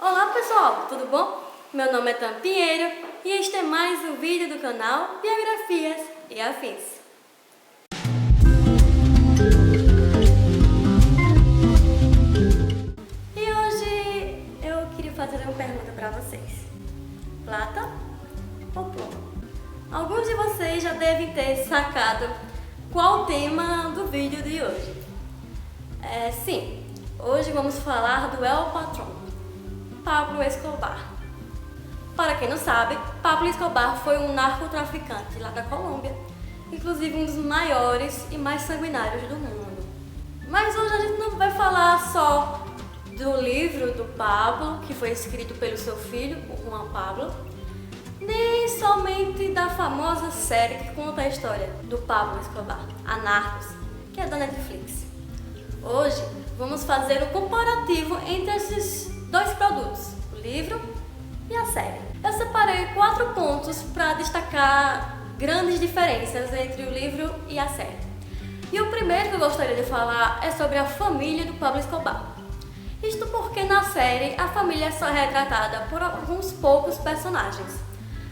Olá pessoal, tudo bom? Meu nome é Tam Pinheiro e este é mais um vídeo do canal Biografias e Afins. E hoje eu queria fazer uma pergunta para vocês: plata ou plomo? Alguns de vocês já devem ter sacado qual o tema do vídeo de hoje. Sim, hoje vamos falar do El Patrón, Pablo Escobar. Para quem não sabe, Pablo Escobar foi um narcotraficante lá da Colômbia, inclusive um dos maiores e mais sanguinários do mundo. Mas hoje a gente não vai falar só do livro do Pablo, que foi escrito pelo seu filho, o Juan Pablo, nem somente da famosa série que conta a história do Pablo Escobar, a Narcos, que é da Netflix. Hoje vamos fazer um comparativo entre esses dois produtos, o livro e a série. Eu separei 4 pontos para destacar grandes diferenças entre o livro e a série. E o primeiro que eu gostaria de falar é sobre a família do Pablo Escobar. Isto porque na série a família é só retratada por alguns poucos personagens.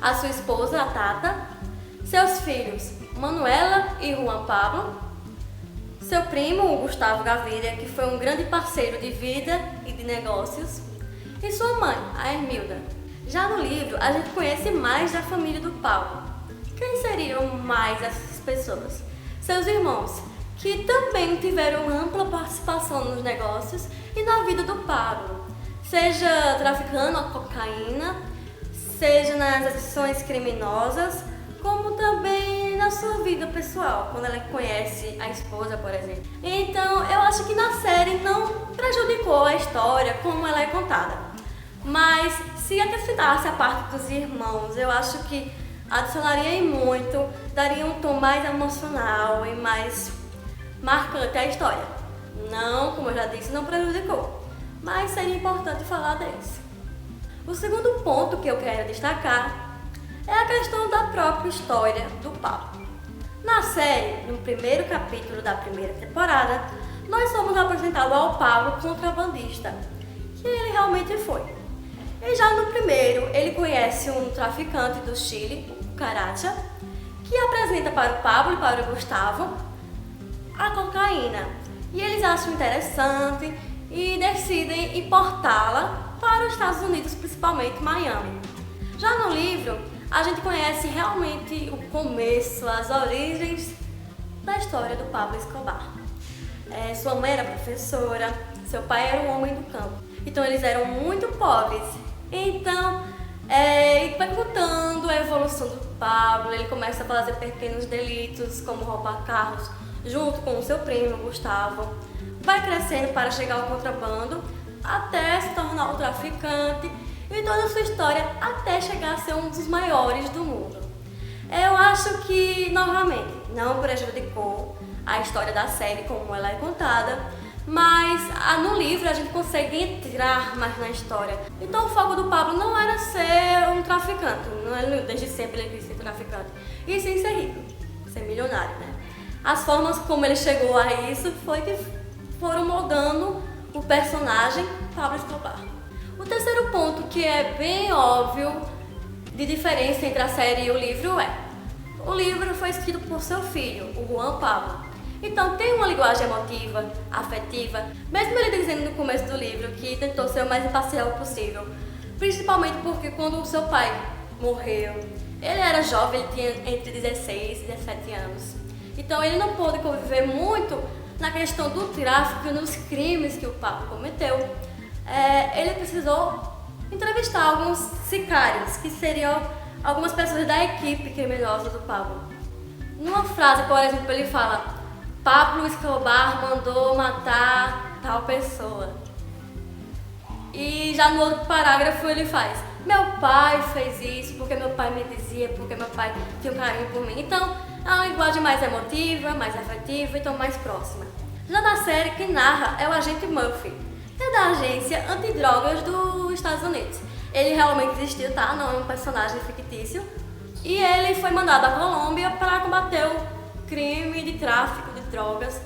A sua esposa, a Tata, seus filhos, Manuela e Juan Pablo, seu primo, o Gustavo Gaviria, que foi um grande parceiro de vida e de negócios, e sua mãe, a Hermilda. Já no livro, a gente conhece mais da família do Pablo. Quem seriam mais essas pessoas? Seus irmãos, que também tiveram ampla participação nos negócios e na vida do Pablo, seja traficando a cocaína, seja nas ações criminosas, como também na sua vida pessoal, quando ela conhece a esposa, por exemplo. Então, eu acho que na série não prejudicou a história como ela é contada. Mas, se acrescentasse a parte dos irmãos, eu acho que adicionaria muito, daria um tom mais emocional e mais marcante à história. Não, como eu já disse, não prejudicou, mas seria importante falar deles. O segundo ponto que eu quero destacar é a questão da própria história do Pablo. Na série, no primeiro capítulo da primeira temporada, nós somos apresentados ao Pablo contrabandista, que ele realmente foi. E já no primeiro, ele conhece um traficante do Chile, o Caracha, que apresenta para o Pablo e para o Gustavo a cocaína. E eles acham interessante e decidem importá-la para os Estados Unidos, principalmente Miami. Já no livro, a gente conhece realmente o começo, as origens da história do Pablo Escobar. Sua mãe era professora, seu pai era um homem do campo. Então eles eram muito pobres. Então, vai contando a evolução do Pablo. Ele começa a fazer pequenos delitos, como roubar carros, junto com o seu primo, Gustavo. Vai crescendo para chegar ao contrabando, até se tornar um traficante, e toda a sua história até chegar a ser um dos maiores do mundo. Eu acho que, novamente, não prejudicou a história da série como ela é contada, mas no livro a gente consegue entrar mais na história. Então o foco do Pablo não era ser um traficante, desde sempre ele quis ser traficante, e sim ser rico, ser milionário, né? As formas como ele chegou a isso foi que foram moldando o personagem Pablo Escobar. O terceiro ponto, que é bem óbvio de diferença entre a série e o livro, o livro foi escrito por seu filho, o Juan Pablo. Então tem uma linguagem emotiva, afetiva, mesmo ele dizendo no começo do livro que tentou ser o mais imparcial possível, principalmente porque quando o seu pai morreu, ele era jovem, ele tinha entre 16 e 17 anos. Então ele não pôde conviver muito na questão do tráfico e nos crimes que o Pablo cometeu. Ele precisou entrevistar alguns sicários, que seriam algumas pessoas da equipe criminosa do Pablo. Numa frase, por exemplo, ele fala: Pablo Escobar mandou matar tal pessoa. E já no outro parágrafo ele faz: meu pai fez isso porque meu pai me dizia, porque meu pai tinha um carinho por mim. Então é uma linguagem mais emotiva, mais afetiva, então mais próxima. Já na série, quem narra é o agente Murphy, que é da agência antidrogas dos Estados Unidos. Ele realmente existiu, tá? Não é um personagem fictício. E ele foi mandado à Colômbia para combater o crime de tráfico de drogas.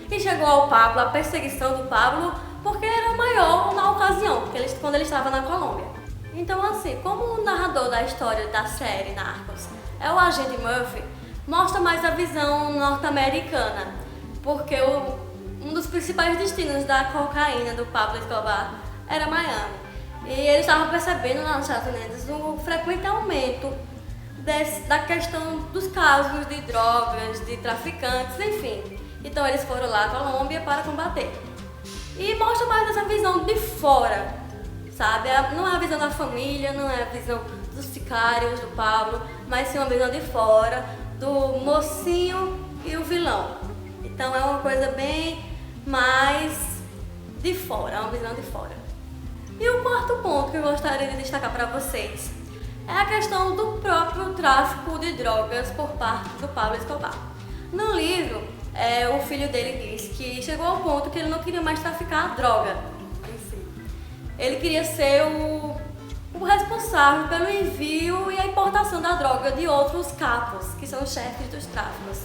E chegou ao Pablo, a perseguição do Pablo, porque era maior na ocasião, quando ele estava na Colômbia. Então assim, como o narrador da história da série Narcos é o agente Murphy, mostra mais a visão norte-americana, porque um dos principais destinos da cocaína do Pablo Escobar era Miami. E ele estava percebendo lá nos Estados Unidos um frequente aumento da questão dos casos de drogas, de traficantes, enfim. Então eles foram lá à Colômbia para combater. E mostra mais essa visão de fora, sabe? Não é a visão da família, não é a visão dos sicários, do Pablo, mas sim uma visão de fora, do mocinho e o vilão. Então é uma coisa bem mais de fora, é uma visão de fora. E o quarto ponto que eu gostaria de destacar para vocês é a questão do próprio tráfico de drogas por parte do Pablo Escobar. No livro, o filho dele diz que chegou ao ponto que ele não queria mais traficar a droga em si. Ele queria ser o responsável pelo envio e a importação da droga de outros capos, que são os chefes dos tráficos.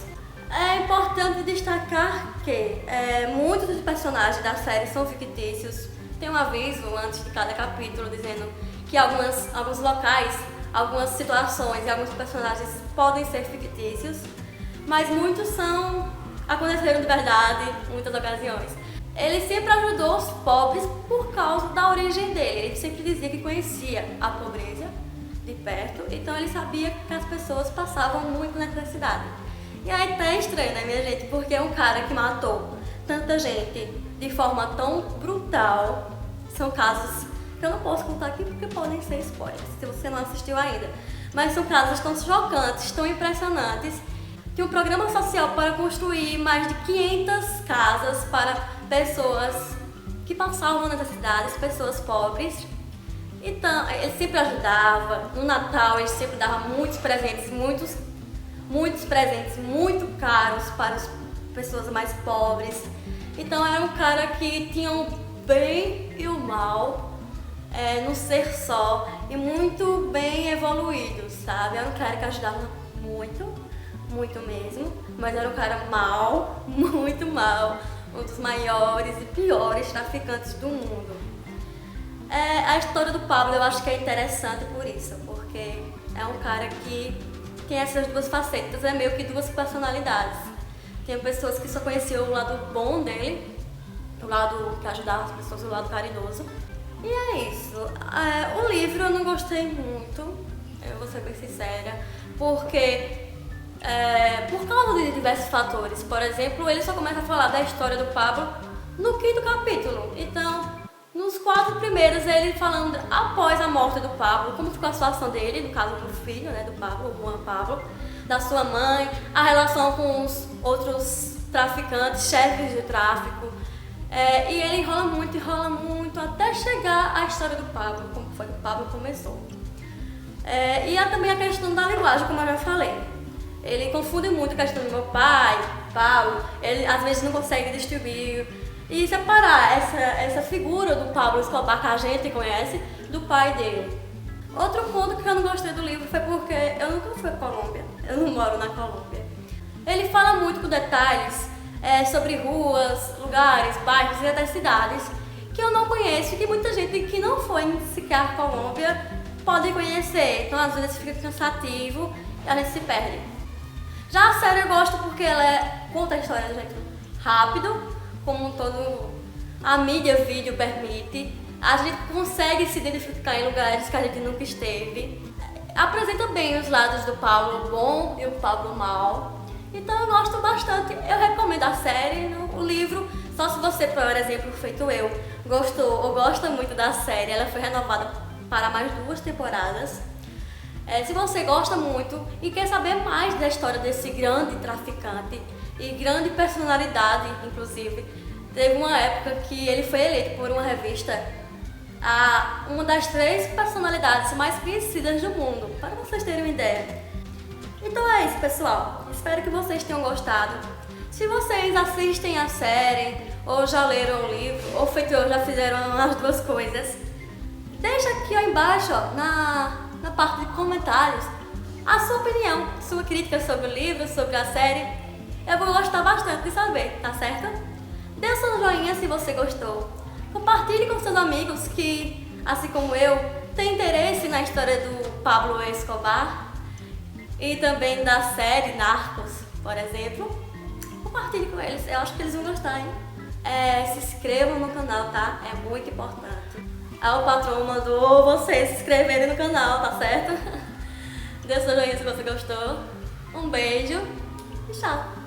É importante destacar que muitos dos personagens da série são fictícios. Tem um aviso antes de cada capítulo dizendo que alguns locais, algumas situações e alguns personagens podem ser fictícios, mas muitos aconteceram de verdade em muitas ocasiões. Ele sempre ajudou os pobres por causa da origem dele. Ele sempre dizia que conhecia a pobreza de perto, então ele sabia que as pessoas passavam muito necessidade. E aí tá estranho, né, minha gente? Porque é um cara que matou tanta gente de forma tão brutal. São casos que eu não posso contar aqui porque podem ser spoilers, se você não assistiu ainda. Mas são casos tão chocantes, tão impressionantes, que um programa social para construir mais de 500 casas para pessoas que passavam necessidades, pessoas pobres. Então, ele sempre ajudava. No Natal, ele sempre dava muitos presentes, muitos presentes muito caros para as pessoas mais pobres. Então, era um cara que tinha o bem e o mal no ser só e muito bem evoluído, sabe? Era um cara que ajudava muito mesmo, mas era um cara mau, muito mau, um dos maiores e piores traficantes do mundo. A história do Pablo eu acho que é interessante por isso, porque é um cara que tem essas duas facetas, é meio que duas personalidades. Tem pessoas que só conheciam o lado bom dele, o lado que ajudava as pessoas, o lado caridoso. E é isso. O livro eu não gostei muito, eu vou ser bem sincera, porque por causa de diversos fatores. Por exemplo, ele só começa a falar da história do Pablo no 5º capítulo. Então, nos 4 primeiros, ele falando após a morte do Pablo, como ficou a situação dele, no caso do filho, né, do Pablo, o Juan Pablo, da sua mãe, a relação com os outros traficantes, chefes de tráfico. E ele enrola muito, até chegar à história do Pablo, como foi que o Pablo começou. E há também a questão da linguagem, como eu já falei. Ele confunde muito a questão do meu pai, Pablo, ele às vezes não consegue distinguir e separar essa figura do Pablo Escobar que a gente conhece do pai dele. Outro ponto que eu não gostei do livro foi porque eu nunca fui à Colômbia, eu não moro na Colômbia. Ele fala muito com detalhes sobre ruas, lugares, bairros e até cidades que eu não conheço e que muita gente que não foi sequer à Colômbia pode conhecer. Então às vezes fica cansativo e a gente se perde. Já a série eu gosto porque ela conta a história de um jeito rápido, como todo a mídia vídeo permite. A gente consegue se identificar em lugares que a gente nunca esteve. Apresenta bem os lados do Pablo bom e o Pablo mau. Então eu gosto bastante, eu recomendo a série, o livro, só se você, por exemplo, feito eu, gostou ou gosta muito da série, ela foi renovada para mais 2 temporadas. Se você gosta muito e quer saber mais da história desse grande traficante e grande personalidade, inclusive, teve uma época que ele foi eleito por uma revista uma das 3 personalidades mais conhecidas do mundo, para vocês terem uma ideia. Então é isso, pessoal. Espero que vocês tenham gostado. Se vocês assistem a série, ou já leram o livro, ou feito eu, já fizeram as 2 coisas, deixa aqui ó, embaixo, ó, na parte de comentários, a sua opinião, sua crítica sobre o livro, sobre a série. Eu vou gostar bastante de saber, tá certo? Dê seu joinha se você gostou. Compartilhe com seus amigos que, assim como eu, têm interesse na história do Pablo Escobar e também da série Narcos, por exemplo. Compartilhe com eles, eu acho que eles vão gostar, hein? Se inscrevam no canal, tá? É muito importante. O patrão mandou vocês se inscreverem no canal, tá certo? Dê seu joinha se você gostou. Um beijo e tchau!